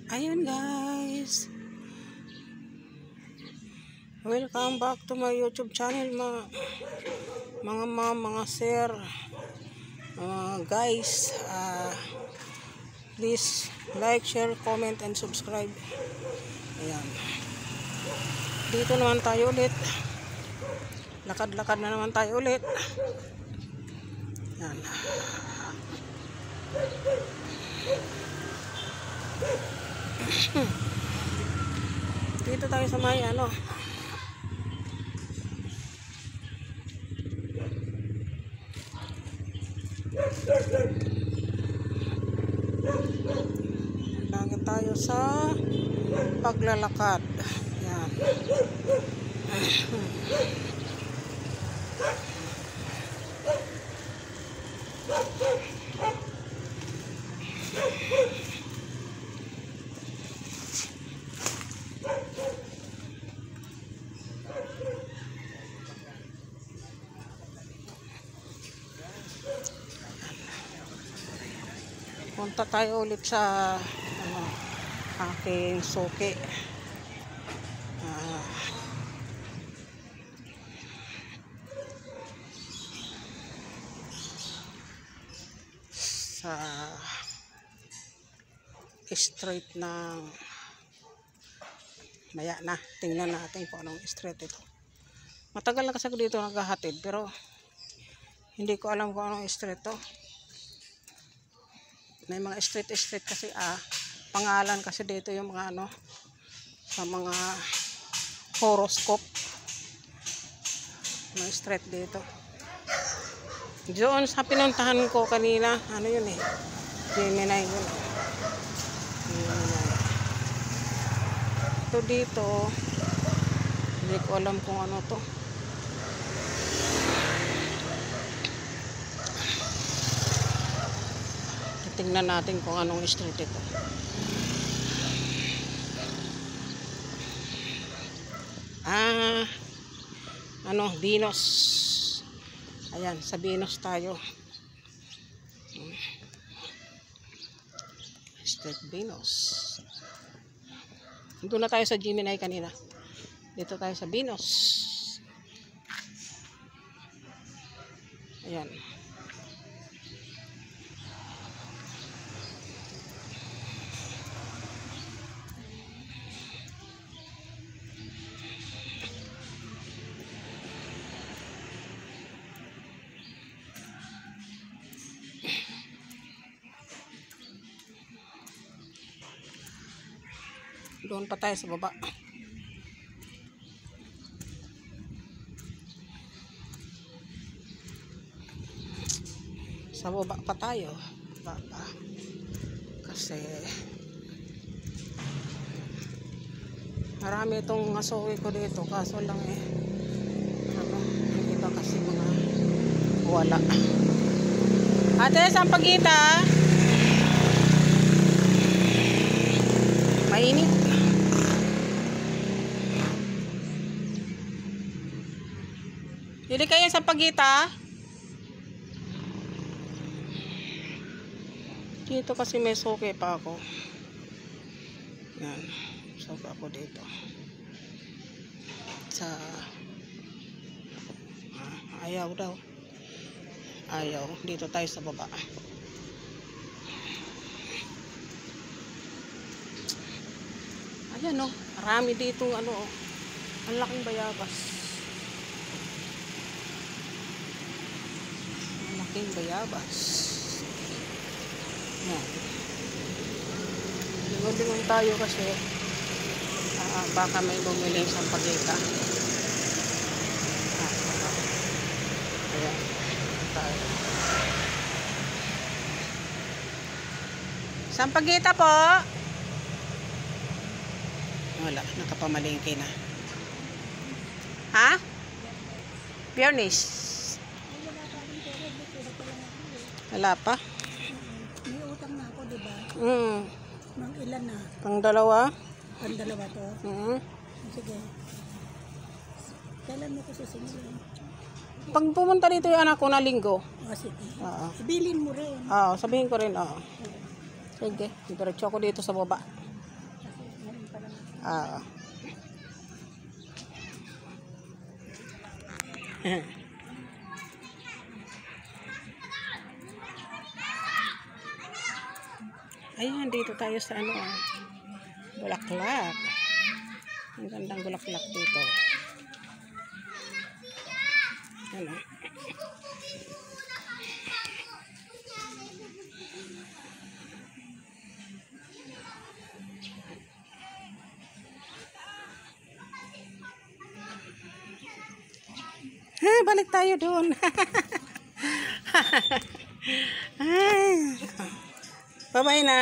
Ayun guys, welcome back to my YouTube channel mga sir, guys. Please like, share, comment and subscribe. Ayan, dito naman tayo ulit, lakad-lakad na naman tayo ulit. Ayan. Dito tayo sa may lagi tayo sa paglalakad. Yan. Punta tayo ulit sa aking suki. Sa street ng maya na, tingnan natin kung anong street ito. Matagal na kasi ako dito naghahatid, pero hindi ko alam kung anong street to. May mga street kasi pangalan kasi dito yung mga sa mga horoscope. May street dito. Doon sa pinuntahan ko kanina, yun Gemini yun. Ito dito, hindi ko alam kung ano to. Tingnan natin kung anong street ito. Venus. Ayan, sa Venus tayo. Street Venus. Doon na tayo sa Gemini kanina. Dito tayo sa Venus. Ayan. Doon pa tayo sa baba. Sa baba pa tayo. Baba. Kasi marami itong asuwi ko dito. Kaso lang yung iba kasi mga wala. Ate, saan pagkita? Mainit. Hindi kayo sa pagita? Dito kasi may suki pa ako. Yan. Suki ako dito. Sa ayaw daw. Ayaw. Dito tayo sa baba. Ayan marami dito ang laking bayabas. Malaking bayabas. Yan. Lingon-lingon tayo kasi baka may bumili sa pagita. Ayan. Tayo. Saan pagita po? Wala, nakapamalingke na. Ha? Biyernes. Wala pa? May utang na ako, diba? Mang ilan na? Pang-dalawa? Pang-dalawa to? Sige. Kailan mo ko susunod? Pag pumunta dito yung anak ko na linggo. Sige. Ibilin mo rin. Sabihin ko rin. Sige, diretso ako dito sa baba. Ah. Ayan, dito tayo sa ano, bulaklak. Ang gandang bulaklak dito. Ano? Balik tayo doon. Bye-bye na.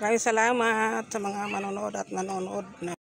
Maraming salamat sa mga manonood at nanonood na.